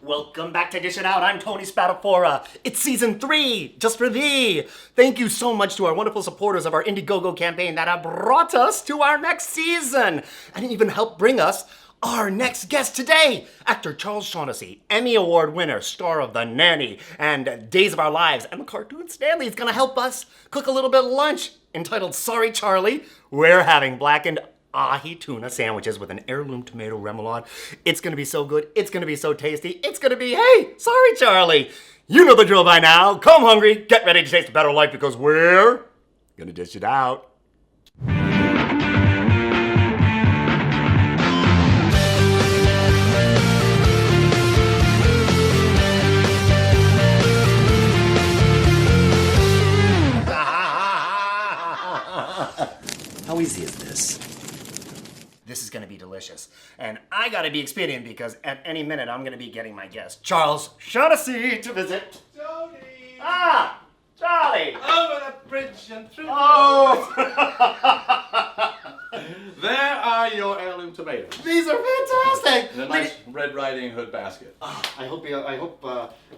Welcome back to Dish It Out. I'm Tony Spatafora. It's season 3, just for thee. Thank you so much to our wonderful supporters of our Indiegogo campaign that have brought us to our next season and even helped bring us our next guest today, actor Charles Shaughnessy, Emmy Award winner, star of The Nanny and Days of Our Lives, and the cartoon Stanley is gonna help us cook a little bit of lunch entitled Sorry Charlie. We're having blackened ahi tuna sandwiches with an heirloom tomato remoulade. It's gonna be so good, it's gonna be so tasty, it's gonna be, hey, sorry Charlie. You know the drill by now. Come hungry, get ready to taste a better life because we're gonna dish it out. How easy is this? This is gonna be delicious. And I gotta be expedient because at any minute I'm gonna be getting my guest, Charles Shaughnessy, to visit. Tony! Ah! Charlie! Over the bridge and through Oh! There are your heirloom tomatoes. These are fantastic! In a nice Red Riding Hood basket. I hope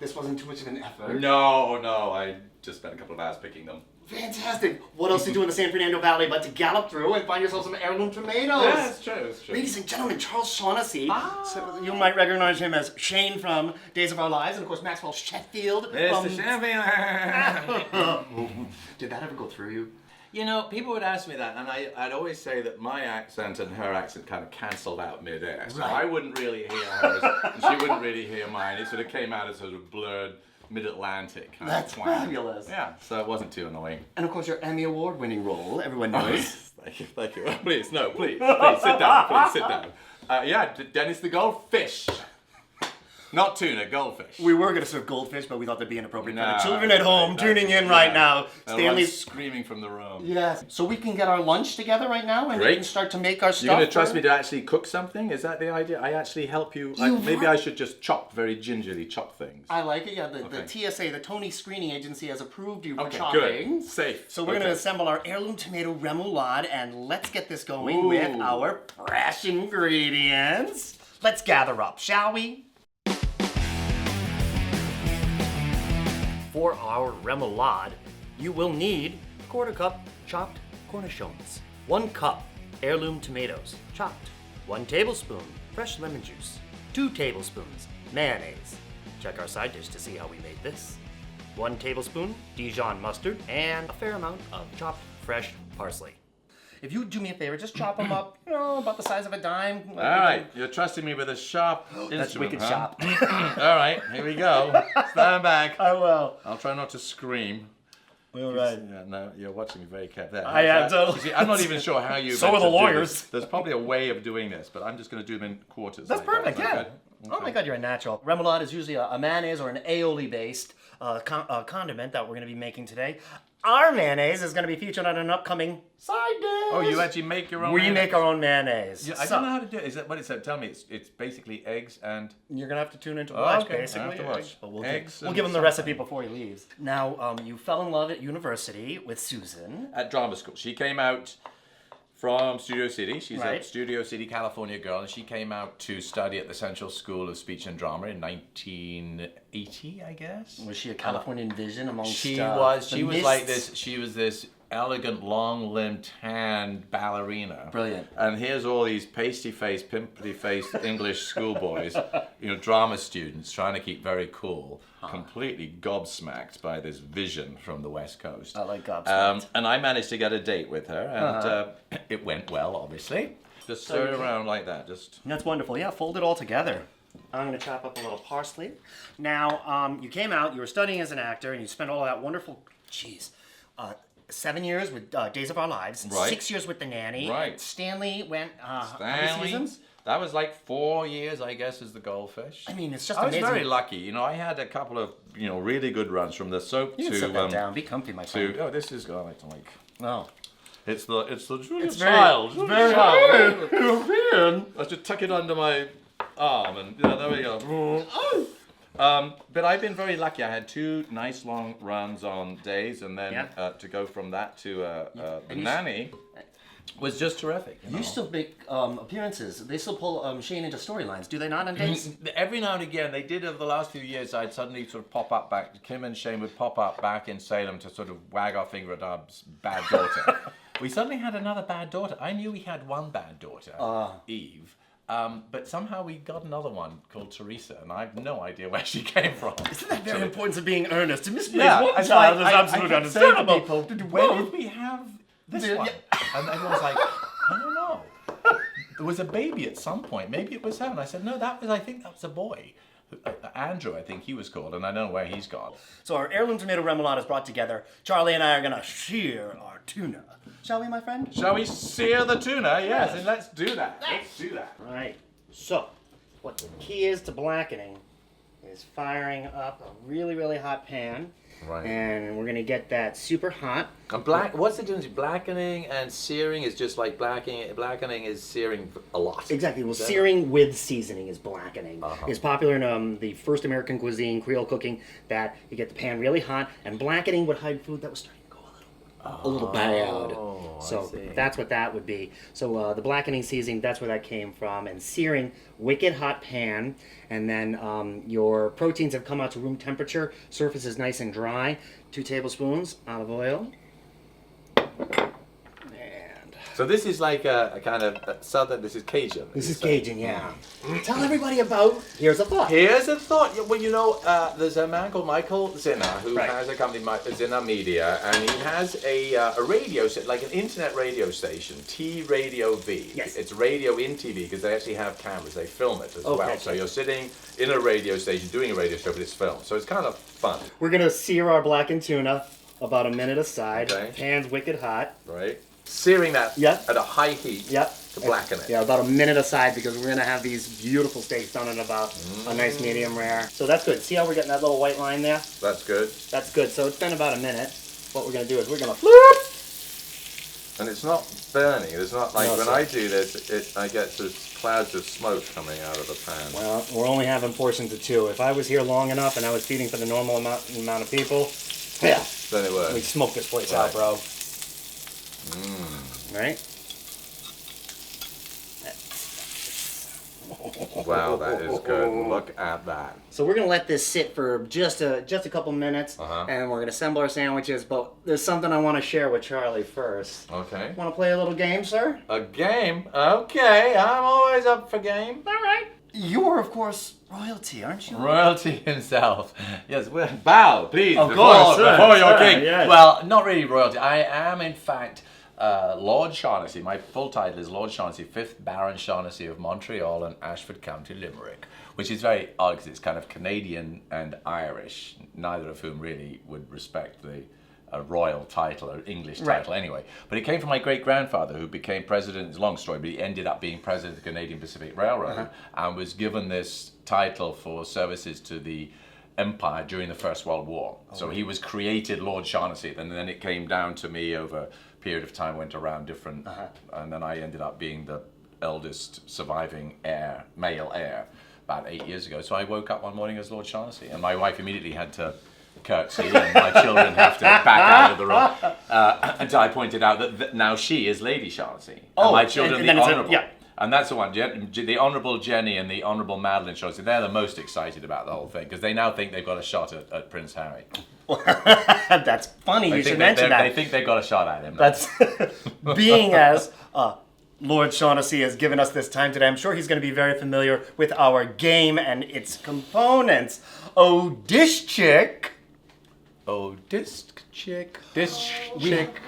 this wasn't too much of an effort. No, I just spent a couple of hours picking them. Fantastic! What else do you do in the San Fernando Valley but to gallop through and find yourself some heirloom tomatoes? Yeah, it's true. Ladies and gentlemen, Charles Shaughnessy. So you might recognize him as Shane from Days of Our Lives, and of course Maxwell Sheffield from... Did that ever go through you? You know, people would ask me that, and I'd always say that my accent and her accent kind of cancelled out mid-air. So I wouldn't really hear hers, and she wouldn't really hear mine. It sort of came out as sort of blurred Mid-Atlantic kind That's of twang. fabulous. Yeah, so it wasn't too annoying. And of course your Emmy Award winning role, everyone knows. Thank you. Please, sit down, sit down. Dennis the Goldfish. Not tuna, goldfish. We were going to serve goldfish, but we thought that'd be inappropriate for No, the children at home tuning in right now. Stanley's screaming from the room. Yes. So we can get our lunch together right now and we Great. can start to make our stuff. You're going to trust me to actually cook something? Is that the idea? I actually help you. Maybe I should just very gingerly chop things. I like it. Yeah, the TSA, the Tony Screening Agency, has approved you for Okay, chopping. good. Safe. So we're going to assemble our heirloom tomato remoulade and let's get this going with our fresh ingredients. Let's gather up, shall we? For our remoulade, you will need a quarter cup chopped cornichons, 1 cup heirloom tomatoes, chopped, 1 tablespoon fresh lemon juice, 2 tablespoons mayonnaise. Check our side dish to see how we made this. 1 tablespoon Dijon mustard, and a fair amount of chopped fresh parsley. If you do me a favor, just chop them up, about the size of a dime. All right, you're trusting me with a sharp instrument, That's wicked sharp. All right, here we go. Stand back. I will. I'll try not to scream. All right. Yeah, no, you're watching me very carefully. I am totally. You see, I'm not even sure how you. So are the lawyers. There's probably a way of doing this, but I'm just going to do them in quarters. That's like perfect, that. yeah. Okay. Oh my God, you're a natural. Remoulade is usually a mayonnaise or an aioli-based condiment that we're going to be making today. Our mayonnaise is going to be featured on an upcoming side dish. Oh, you actually make your own? We mayonnaise? make our own mayonnaise. Yeah, I don't know how to do it. Is that what it said? Tell me. It's basically eggs and. You're gonna have to tune into watch, okay. basically. I have to watch. But Eggs we'll and give him the something. recipe before he leaves. Now, you fell in love at university with Susan. At drama school. She came out from Studio City. She's Right. a Studio City, California girl, and she came out to study at the Central School of Speech and Drama in 1980, I guess. Was she a Californian vision amongst She the was like mists? this. She was this elegant, long-limbed, tanned ballerina. Brilliant. And here's all these pasty-faced, pimply-faced English schoolboys, drama students trying to keep very cool, completely gobsmacked by this vision from the West Coast. I like gobsmacked. And I managed to get a date with her, and it went well, obviously. Just stir it around like that. That's wonderful. Yeah, fold it all together. I'm going to chop up a little parsley. Now, you came out, you were studying as an actor, and you spent all that wonderful, 7 years with Days of Our Lives, Right. 6 years with The Nanny. Right. Stanley went, how many Stanley, seasons? that was like 4 years, I guess, as the Goldfish. I mean, it's just I was amazing. very lucky. I had a couple of, really good runs from the soap You to can set that down. Be comfy, my friend. this is I like to like. Oh. It's the Julia It's very- Childs. it's very Child. European. I should tuck it under my arm and there we go. But I've been very lucky. I had 2 nice long runs on Days, and then to go from that to The Nanny. was just terrific. You still make appearances. They still pull Shane into storylines, do they not, on Days? Every now and again, they did over the last few years. I'd suddenly sort of pop up back. Kim and Shane would pop up back in Salem to sort of wag our finger at our bad daughter. We suddenly had another bad daughter. I knew we had one bad daughter, Eve. But somehow we got another one called Teresa, and I have no idea where she came from. Isn't that very important of being earnest? To misplace one child is absolutely understandable. When did we have this one? And everyone's like, I don't know. There was a baby at some point. Maybe it was her. And I said, no, I think that was a boy. Andrew, I think he was called, and I don't know where he's gone. So our heirloom tomato remoulade is brought together. Charlie and I are gonna sear our tuna. Shall we, my friend? Shall we sear the tuna? Yes, and let's do that. Let's do that. All right. So, what the key is to blackening is firing up a really, really hot pan. Right. And we're gonna get that super hot. What's the difference between blackening and searing? Is just like blackening is searing a lot. Exactly. Well, searing with seasoning is blackening. It's popular in the first American cuisine, Creole cooking, that you get the pan really hot, and blackening would hide food that was starting to go a little bad. So that's what that would be. So the blackening seasoning, that's where that came from, and searing, wicked hot pan, and then your proteins have come out to room temperature. Surface is nice and dry. 2 tablespoons olive oil. So this is like a kind of southern. This is Cajun. This is Cajun, yeah. Tell everybody about Here's a Thought. Here's a Thought. Well, you know, there's a man called Michael Zinner who has a company, Zinner Media, and he has a radio, like an internet radio station, T Radio V. Yes. It's radio in TV because they actually have cameras. They film it as well. So you're sitting in a radio station doing a radio show, but it's filmed. So it's kind of fun. We're gonna sear our blackened tuna about a minute aside. Okay. Pan's wicked hot. Right. Searing that at a high heat to blacken it. Yeah, about a minute aside because we're going to have these beautiful steaks done in about a nice medium rare. So that's good. See how we're getting that little white line there? That's good. That's good. So it's been about a minute. What we're going to do is we're going to flip. And it's not burning. It's not like when I do this, I get sort of clouds of smoke coming out of the pan. Well, we're only having portions of 2. If I was here long enough and I was feeding for the normal amount of people, yeah, then it works. we'd smoke this place out, bro. Right? Wow, that is good. Look at that. So we're gonna let this sit for just a couple minutes, and we're gonna assemble our sandwiches. But there's something I want to share with Charlie first. Okay. Want to play a little game, sir? A game? Okay, I'm always up for game. All right. You are, of course, royalty, aren't you? Royalty himself. Yes, well, bow, please, of before course, your king. Yes. Well, not really royalty. I am, in fact, Lord Shaughnessy. My full title is Lord Shaughnessy, 5th Baron Shaughnessy of Montreal and Ashford County, Limerick, which is very odd because it's kind of Canadian and Irish, neither of whom really would respect the royal title or English title anyway. But it came from my great-grandfather who became president. It's a long story, but he ended up being president of the Canadian Pacific Railroad and was given this title for services to the Empire during the First World War. So he was created Lord Shaughnessy, and then it came down to me over a period of time, went around different, and then I ended up being the eldest surviving heir, male heir, about 8 years ago. So I woke up one morning as Lord Shaughnessy, and my wife immediately had to curtsy, and my children have to back out of the room until I pointed out that now she is Lady Shaughnessy, and my children the Honourable. And that's the one, the Honourable Jenny and the Honourable Madeline Shaughnessy. They're the most excited about the whole thing because they now think they've got a shot at Prince Harry. That's funny. You should mention that. They think they've got a shot at him. That's being as Lord Shaughnessy has given us this time today. I'm sure he's going to be very familiar with our game and its components. Oh, dish chick. Oh, disc chick. Dish chick.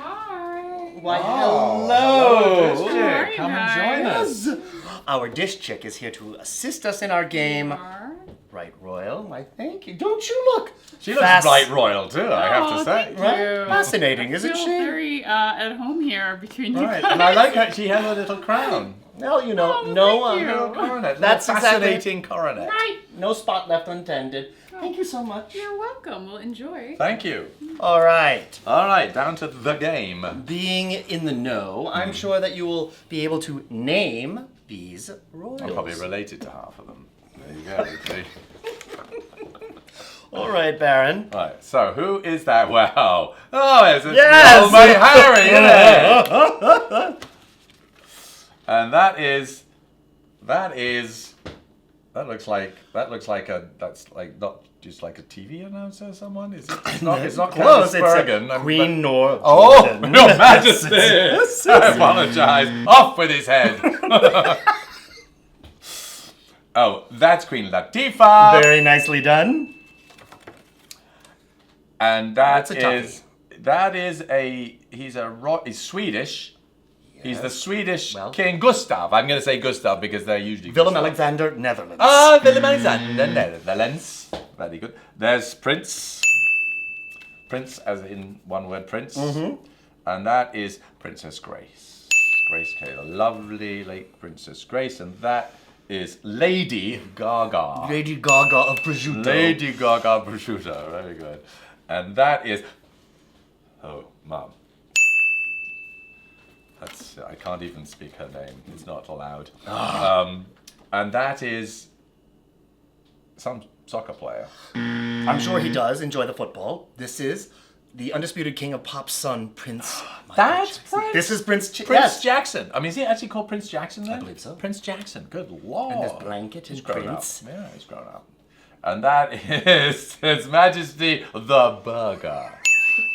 Why, hello. Dish chick. Come and join us. Our dish chick is here to assist us in our game. Right, Royal, I think. Don't you look? She looks right royal too, I have to say. Right? Fascinating, isn't she? I feel very at home here between you guys. And I like how she has a little crown. Well, you know, no coronet. That's fascinating coronet. Right. No spot left untended. Thank you so much. You're welcome. We'll enjoy. Thank you. All right. All right, down to the game. Being in the know, I'm sure that you will be able to name these royals. I'm probably related to half of them. There you go. See? All right, Baron. Right, so who is that? Wow. Oh, it's yes! old mate Harry, isn't it? And that looks like that's like not just like a TV announcer or someone. Is it? It's not Close. Candice It's Bergen. Queen Nor. Oh, Jordan. Your Majesty! I apologize. Off with his head. Oh, that's Queen Latifah. Very nicely done. And That's a toughie. he's Swedish. He's the Swedish Well. King Gustav. I'm going to say Gustav because they're usually Willem Gustav. Alexander, Netherlands. Ah, Willem Alexander, Netherlands. Very good. There's Prince. Prince, as in one word, Prince. And that is Princess Grace. Grace Kelly, the lovely late Princess Grace. And that is Lady Gaga. Lady Gaga of prosciutto. Lady Gaga prosciutto. Very good. And that is... Oh, Mum. I can't even speak her name. It's not allowed. And that is some soccer player. I'm sure he does enjoy the football. This is the undisputed king of pop's son, Prince. That's Jackson. Prince. This is Prince. Prince Jackson. I mean, is he actually called Prince Jackson then? I believe so. Prince Jackson. Good Lord. And this blanket He's is grown Prince. up. Yeah, he's grown up. And that is His Majesty the Burger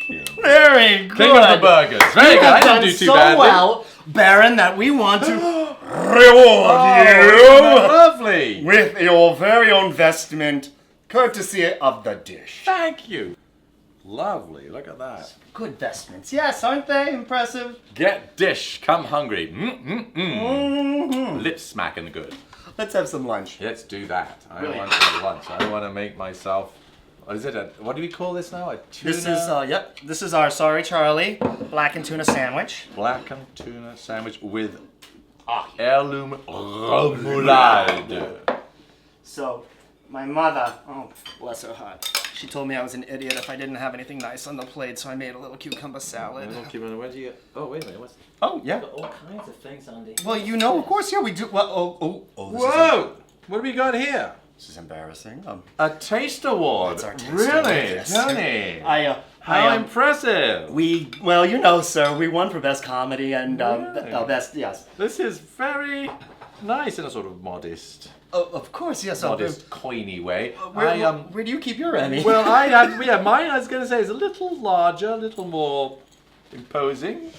King. Very good. King of the burgers. Very good. I didn't do too so badly. well, Baron, that we want to reward Oh, lovely. you with your very own vestment, courtesy of the dish. Thank you. Lovely. Look at that. Good vestments. Yes, aren't they impressive? Get dish. Come hungry. Lip smacking good. Let's have some lunch. Let's do that. I Really? want some lunch. I want to make myself. What is it? What do we call this now? A tuna? This is, this is our Sorry Charlie blackened tuna sandwich. Blackened tuna sandwich with heirloom remoulade. So, my mother, oh, bless her heart, she told me I was an idiot if I didn't have anything nice on the plate, so I made a little cucumber salad. Where do you? Oh, wait a minute. What's? Oh, yeah. All kinds of things, Andy. Well, you know, of course, yeah, we do. Well, this Whoa! What do we got here? This is embarrassing. A taste award. That's our taste really, award, yes. Tony? How impressive! well, you know, sir, we won for best comedy and Really? best, yes. This is very nice in a sort of modest, Of course, yes. coiny way. Where do you keep your Emmy? Well, mine. I was going to say is a little larger, a little more imposing,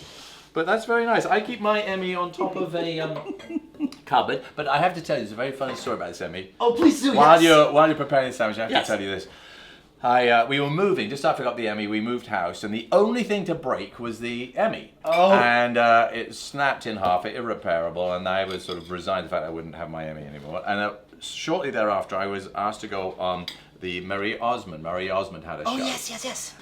but that's very nice. I keep my Emmy on top of a cupboard, but I have to tell you, there's a very funny story about this Emmy. Oh, please do. While yes. you're preparing the sandwich, I have Yes. to tell you this. We were moving just after I got the Emmy. We moved house, and the only thing to break was the Emmy. Oh. And it snapped in half, irreparable, and I was sort of resigned to the fact I wouldn't have my Emmy anymore. And shortly thereafter, I was asked to go on the Marie Osmond. Marie Osmond had a show. Oh, yes.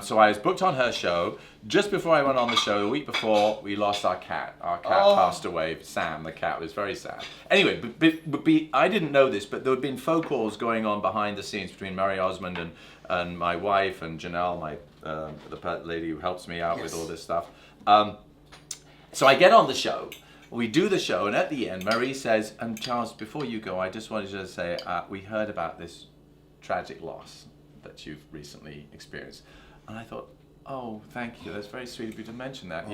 So I was booked on her show. Just before I went on the show, the week before, we lost our cat. Our cat passed away. Sam, the cat, was very sad. Anyway, I didn't know this, but there had been phone calls going on behind the scenes between Marie Osmond and my wife and Janelle, the lady who helps me out with all this stuff. So I get on the show. We do the show, and at the end, Marie says, and Charles, before you go, I just wanted to say, we heard about this tragic loss that you've recently experienced. And I thought, oh, thank you. That's very sweet of you to mention that.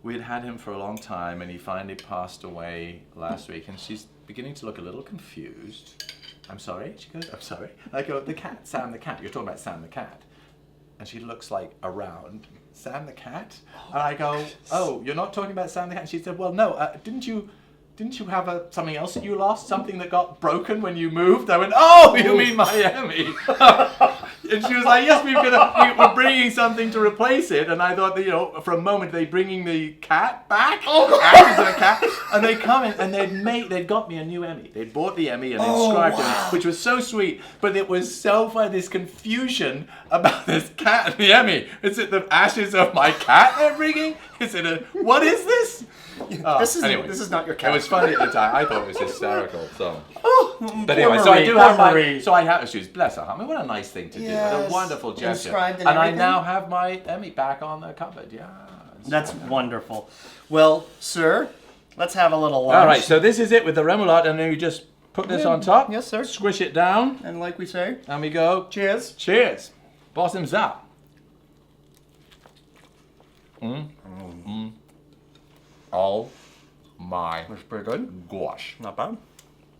We had him for a long time, and he finally passed away last week. And she's beginning to look a little confused. I'm sorry. She goes, I'm sorry. I go, the cat, Sam the cat. You're talking about Sam the cat. And she looks like around, Sam the cat? And I go, oh, you're not talking about Sam the cat? And she said, well, no, didn't you have something else that you lost? Something that got broken when you moved? I went, oh, you mean my Emmy? And she was like, yes, we're bringing something to replace it. And I thought that, for a moment, they're bringing the cat back. Ashes of a cat. And they come in and they'd got me a new Emmy. They'd bought the Emmy and inscribed it, which was so sweet. But it was so funny, this confusion about this cat and the Emmy. Is it the ashes of my cat they're bringing? What is this? This is not your cat. It was funny at the time. I thought it was hysterical. So, Oh, but anyway, poor so I Marie, do poor have my. Marie. So I have. She was bless her. I mean, what a nice thing to do. What Yes. a wonderful gesture. Inscribed And and I everything. now have my Emmy back on the cupboard. Yeah. That's wonderful. Well, sir, let's have a little lunch. All right. So this is it with the remoulade, and then you just put this on top. Yes, sir. Squish it down, And like we say, and we go. cheers. Cheers. Bottoms up. All my That's pretty good. gosh. Not bad.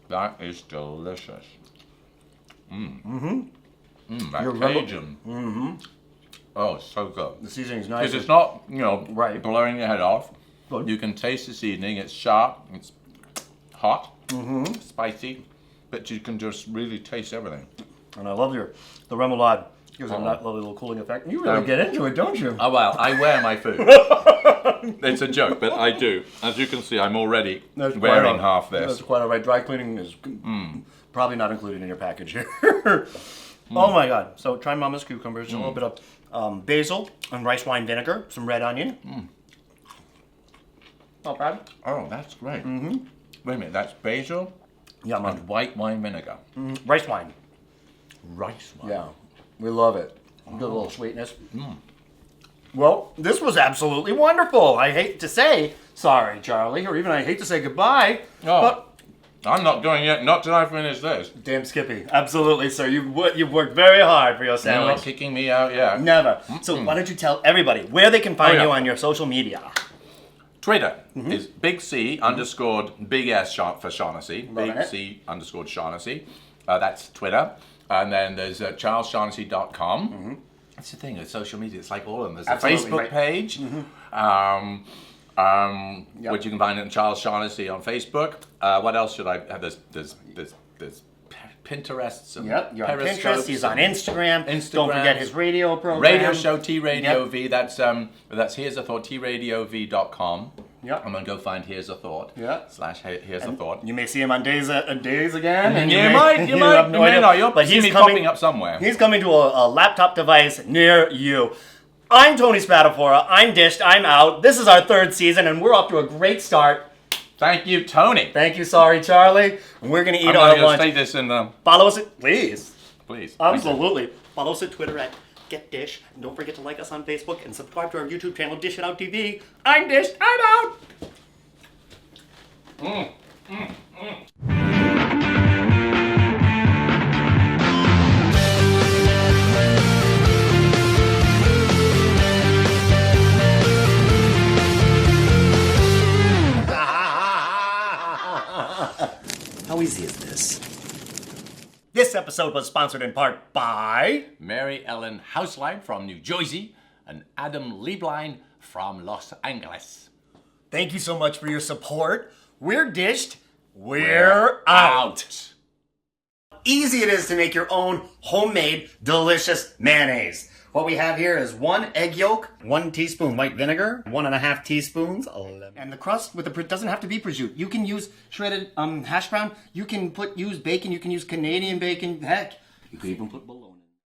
That is delicious. That You're Cajun. Oh, it's so good. The seasoning's nice. Because it's not, you know, Right. blowing your head off. Good. You can taste the seasoning. It's sharp. It's hot. Spicy. But you can just really taste everything. And I love the remoulade. Gives it a lovely little cooling effect. You really get into it, don't you? Oh, well, I wear my food. It's a joke, but I do. As you can see, I'm already wearing half this. That's quite all right. Dry cleaning is probably not included in your package here. Oh my god. So try Mama's cucumbers, a little bit of basil and rice wine vinegar, some red onion. Not bad. Oh, that's great. Wait a minute, that's basil Yeah, man. and white wine vinegar. Rice wine. Rice wine. Yeah. We love it. Good little sweetness. Well, this was absolutely wonderful. I hate to say sorry, Charlie, or even I hate to say goodbye. Oh, But I'm not going yet. Not till I finish this. damn Skippy. Absolutely, sir. You've worked very hard for your You're sandwich. not kicking me out yet. Never. So why don't you tell everybody where they can find yeah. you on your social media? Twitter is Big C underscored Big S for Shaughnessy. Loving Big it. C underscored Shaughnessy. That's Twitter. And then there's charlesshaughnessy.com. That's the thing with social media. It's like all of them. There's a Absolutely, Facebook right. page, which you can find on Charles Shaughnessy on Facebook. What else should I have? There's Pinterest. And Yep, you're on Pinterest. Periscopes He's on and Instagram. Don't Instagrams. forget his radio program. Radio show T Radio Yep. V. That's Here's a Thought TRadioV.com. Yep. I'm gonna go find Here's a Thought. Yeah. / Here's a Thought. You may see him on Days again. And You may- might, you have no may idea. not. You'll But see he's me coming, popping up somewhere. He's coming to a laptop device near you. I'm Tony Spatafora. I'm dished. I'm out. This is our 3rd season, and we're off to a great start. Thank you, Tony. Thank you, sorry, Charlie. And we're going to eat I'm our gonna lunch. say this in the Follow us, please. please. Absolutely. Follow us at Twitter at Get Dish. And don't forget to like us on Facebook and subscribe to our YouTube channel, Dish It Out TV. I'm dished. I'm out. How easy is this? This episode was sponsored in part by Mary Ellen Hauslein from New Jersey and Adam Lieblein from Los Angeles. Thank you so much for your support. We're dished. We're out. Easy it is to make your own homemade delicious mayonnaise. What we have here is 1 egg yolk, 1 teaspoon white vinegar, 1.5 teaspoons lemon. And the crust with the doesn't have to be prosciutto. You can use shredded hash brown. You can use bacon. You can use Canadian bacon. Heck, you could even put bologna.